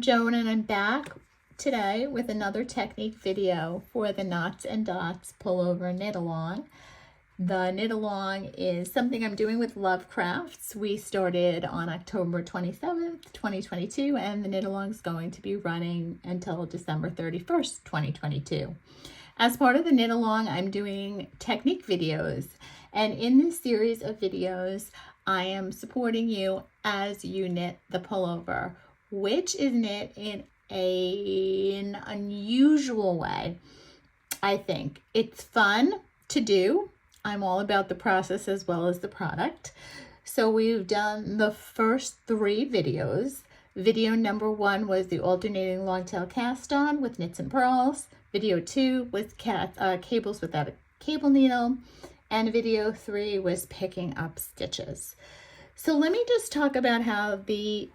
Joan and I'm back today with another technique video for the Knots and Dots Pullover Knit Along. The knit along is something I'm doing with LoveCrafts. We started on October 27th, 2022, and the knit along is going to be running until December 31st, 2022. As part of the knit along, I'm doing technique videos, and in this series of videos, I am supporting you as you knit the pullover, which is knit in an unusual way. I think it's fun to do. I'm all about the process as well as the product. So we've done the first 3 videos. Video number 1 was the alternating long tail cast on with knits and purls. Video 2 was cables without a cable needle. And video 3 was picking up stitches. So let me just talk about how the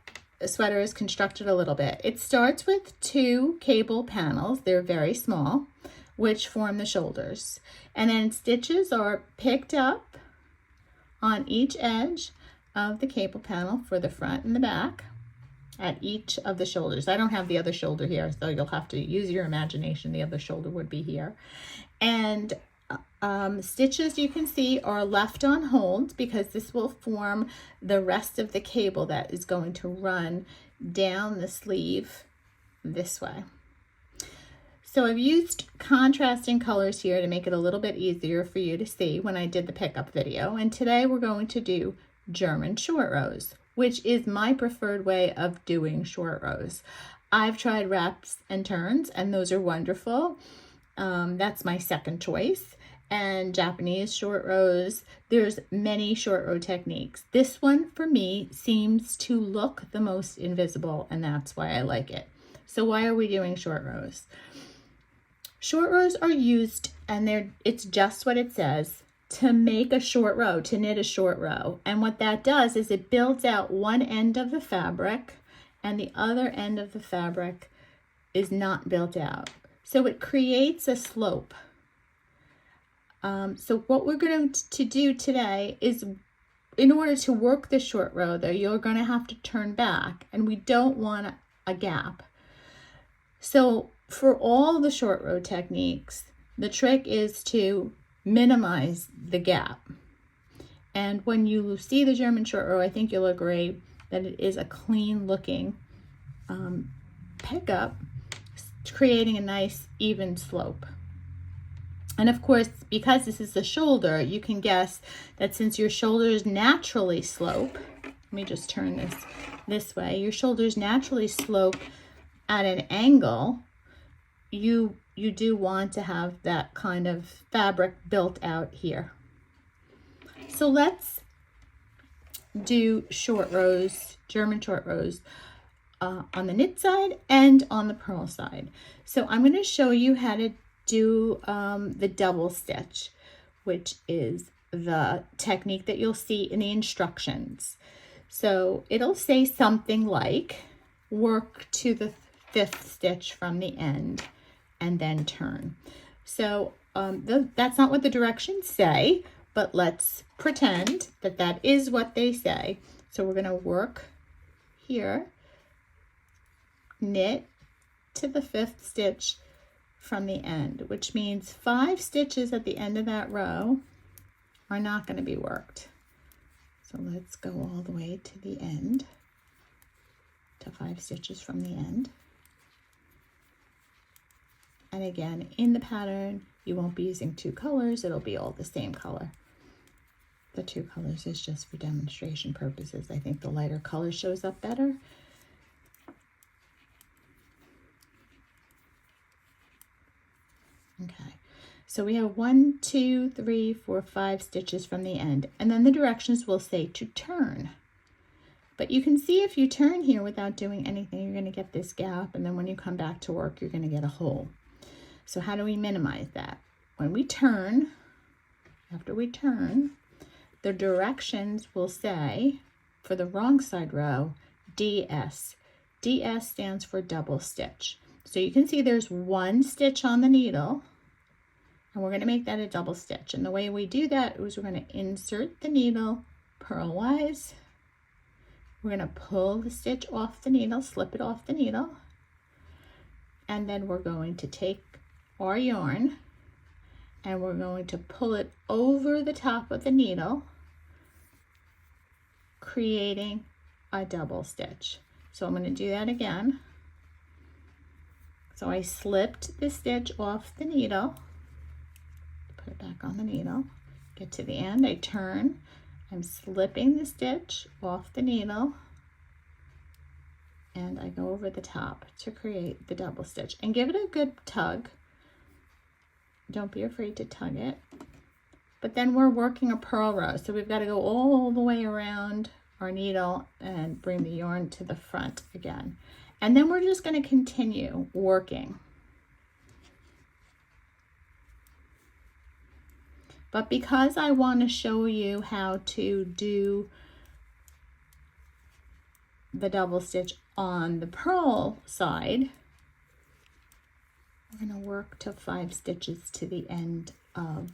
sweater is constructed a little bit. It starts with 2 cable panels. They're very small, which form the shoulders. And then stitches are picked up on each edge of the cable panel for the front and the back at each of the shoulders. I don't have the other shoulder here, so you'll have to use your imagination. The other shoulder would be here. And stitches, you can see, are left on hold because this will form the rest of the cable that is going to run down the sleeve this way. So I've used contrasting colors here to make it a little bit easier for you to see when I did the pickup video. And today we're going to do German short rows, which is my preferred way of doing short rows. I've tried wraps and turns, and those are wonderful. That's my second choice. And Japanese short rows, there's many short row techniques. This one for me seems to look the most invisible, and that's why I like it. So why are we doing short rows? Short rows are used, and it's just what it says, to make a short row, to knit a short row. And what that does is it builds out one end of the fabric, and the other end of the fabric is not built out. So it creates a slope. So what we're going to do today is, in order to work the short row though, you're going to have to turn back, and we don't want a gap. So for all the short row techniques, the trick is to minimize the gap. And when you see the German short row, I think you'll agree that it is a clean looking pickup, creating a nice even slope. And of course, because this is the shoulder, you can guess that since your shoulders naturally slope, let me just turn this way, your shoulders naturally slope at an angle, you do want to have that kind of fabric built out here. So let's do short rows, German short rows, on the knit side and on the purl side. So I'm going to show you how to do the double stitch, which is the technique that you'll see in the instructions. So it'll say something like, work to the 5th stitch from the end and then turn. So that's not what the directions say, but let's pretend that that is what they say. So we're going to work here, knit to the 5th stitch from the end, which means 5 stitches at the end of that row are not going to be worked. So let's go all the way to the end, to 5 stitches from the end. And again, in the pattern, you won't be using 2 colors, it'll be all the same color. The 2 colors is just for demonstration purposes. I think the lighter color shows up better. Okay, so we have 1, 2, 3, 4, 5 stitches from the end, and then the directions will say to turn. But you can see if you turn here without doing anything, you're going to get this gap, and then when you come back to work, you're going to get a hole. So how do we minimize that? When we turn, after we turn, the directions will say, for the wrong side row, DS. DS stands for double stitch. So you can see there's 1 stitch on the needle, and we're going to make that a double stitch. And the way we do that is we're going to insert the needle purlwise. We're going to pull the stitch off the needle, slip it off the needle, And then we're going to take our yarn and we're going to pull it over the top of the needle, creating a double stitch. So I'm going to do that again. So I slipped the stitch off the needle, put it back on the needle, get to the end, I turn, I'm slipping the stitch off the needle, and I go over the top to create the double stitch. And give it a good tug. Don't be afraid to tug it. But then we're working a purl row, so we've got to go all the way around our needle and bring the yarn to the front again. And then we're just going to continue working. But because I want to show you how to do the double stitch on the purl side, we're going to work to 5 stitches to the end of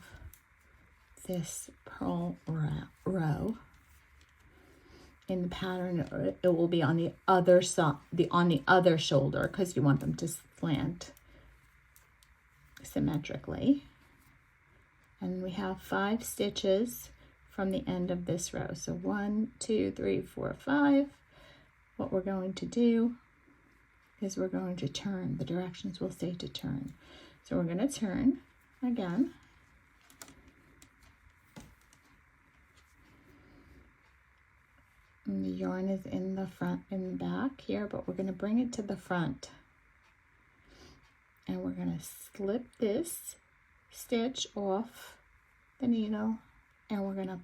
this purl row. In the pattern, it will be on the other side, on the other shoulder, because you want them to slant symmetrically. And we have 5 stitches from the end of this row. So 1, 2, 3, 4, 5. What we're going to do is we're going to turn. The directions will say to turn. So we're going to turn again. And the yarn is in the front and back here, but we're going to bring it to the front. And we're going to slip this stitch off the needle, and we're going to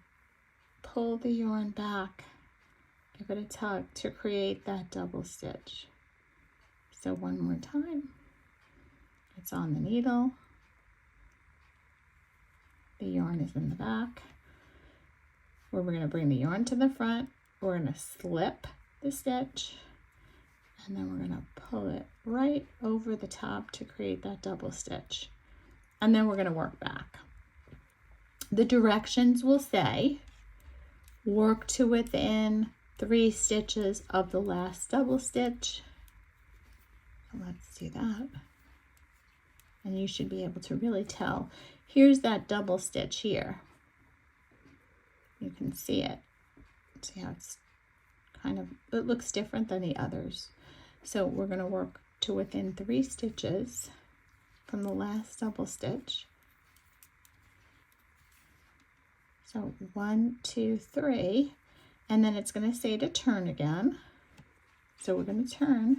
pull the yarn back, give it a tug to create that double stitch. So one more time. It's on the needle. The yarn is in the back. Where we're going to bring the yarn to the front. We're going to slip the stitch, and then we're going to pull it right over the top to create that double stitch. And then we're going to work back. The directions will say work to within 3 stitches of the last double stitch. So let's do that. And you should be able to really tell. Here's that double stitch here. You can see it. See how it's kind of, it looks different than the others. So we're going to work to within 3 stitches from the last double stitch. So 1, 2, 3, and then it's going to say to turn again. So we're going to turn.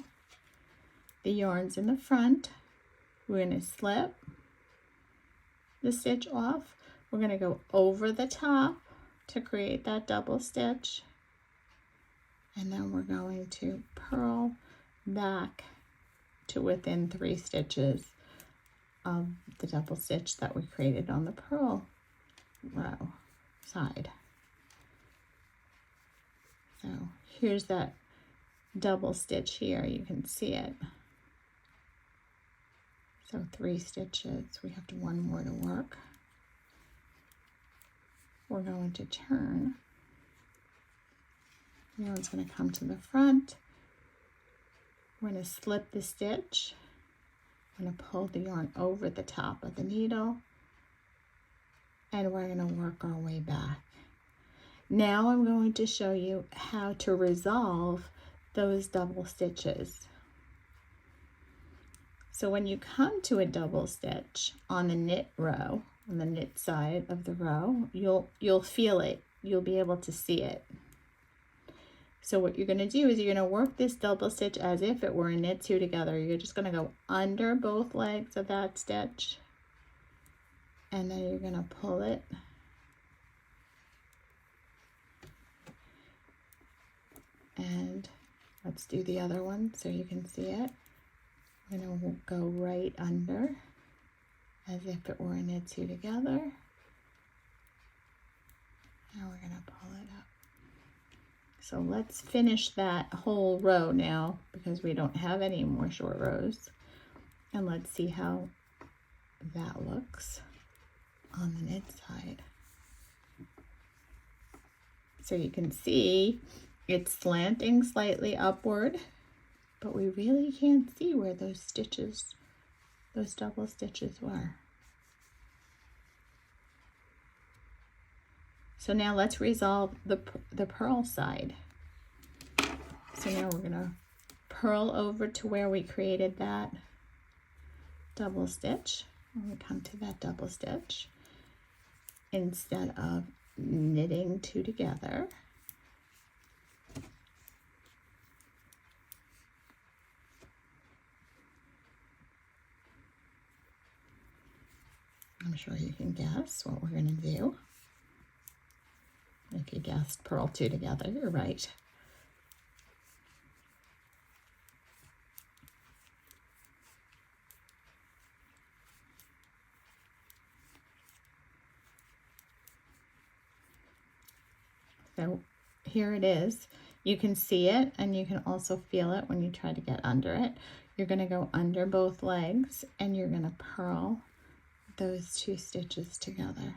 The yarn's in the front. We're going to slip the stitch off. We're going to go over the top to create that double stitch, and then we're going to purl back to within 3 stitches of the double stitch that we created on the purl row side. So here's that double stitch here, you can see it. So 3 stitches, we have 1 more to work. We're going to turn. The yarn's going to come to the front. We're going to slip the stitch. I'm going to pull the yarn over the top of the needle, and we're going to work our way back. Now I'm going to show you how to resolve those double stitches. So when you come to a double stitch on the knit row, on the knit side of the row, you'll feel it. You'll be able to see it. So what you're going to do is you're going to work this double stitch as if it were a knit 2 together. You're just going to go under both legs of that stitch, and then you're going to pull it and let's do the other one so you can see it. I'm going to go right under as if it were a knit 2 together. Now we're going to pull it up. So let's finish that whole row now because we don't have any more short rows. And let's see how that looks on the knit side. So you can see it's slanting slightly upward but we really can't see where those stitches, those double stitches were. So now let's resolve the purl side. So now we're gonna purl over to where we created that double stitch. When we come to that double stitch, instead of knitting two together, I'm sure you can guess what we're going to do. If you guessed purl two together, you're right. So here it is. You can see it and you can also feel it when you try to get under it. You're going to go under both legs and you're going to purl those two stitches together.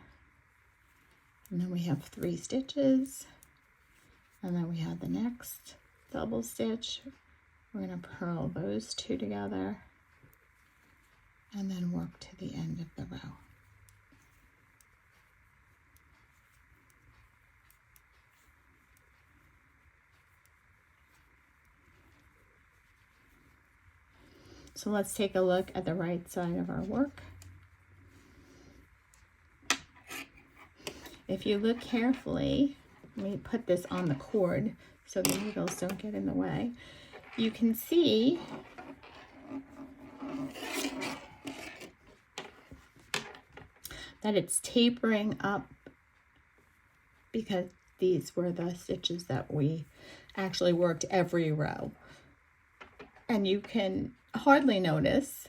And then we have 3 stitches, and then we have the next double stitch. We're going to purl those 2 together and then work to the end of the row. So let's take a look at the right side of our work. If you look carefully, let me put this on the cord so the needles don't get in the way. You can see that it's tapering up because these were the stitches that we actually worked every row. And you can hardly notice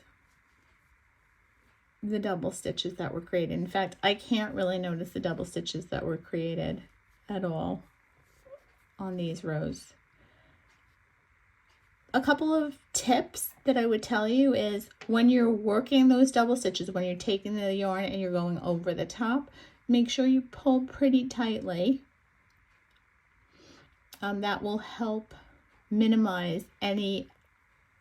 the double stitches that were created. In fact, I can't really notice the double stitches that were created at all on these rows. A couple of tips that I would tell you is when you're working those double stitches, when you're taking the yarn and you're going over the top, make sure you pull pretty tightly. That will help minimize any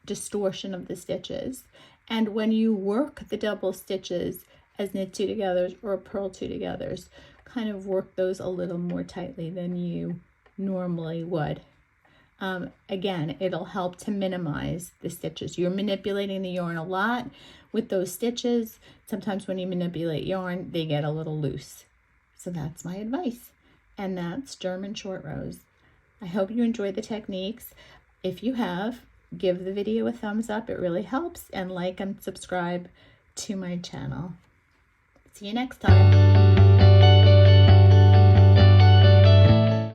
distortion of the stitches. And when you work the double stitches as knit two togethers or purl two togethers, kind of work those a little more tightly than you normally would. Again, it'll help to minimize the stitches. You're manipulating the yarn a lot with those stitches. Sometimes when you manipulate yarn, they get a little loose. So that's my advice. And that's German short rows. I hope you enjoyed the techniques. If you have, give the video a thumbs up. It really helps. And like and subscribe to my channel. See you next time.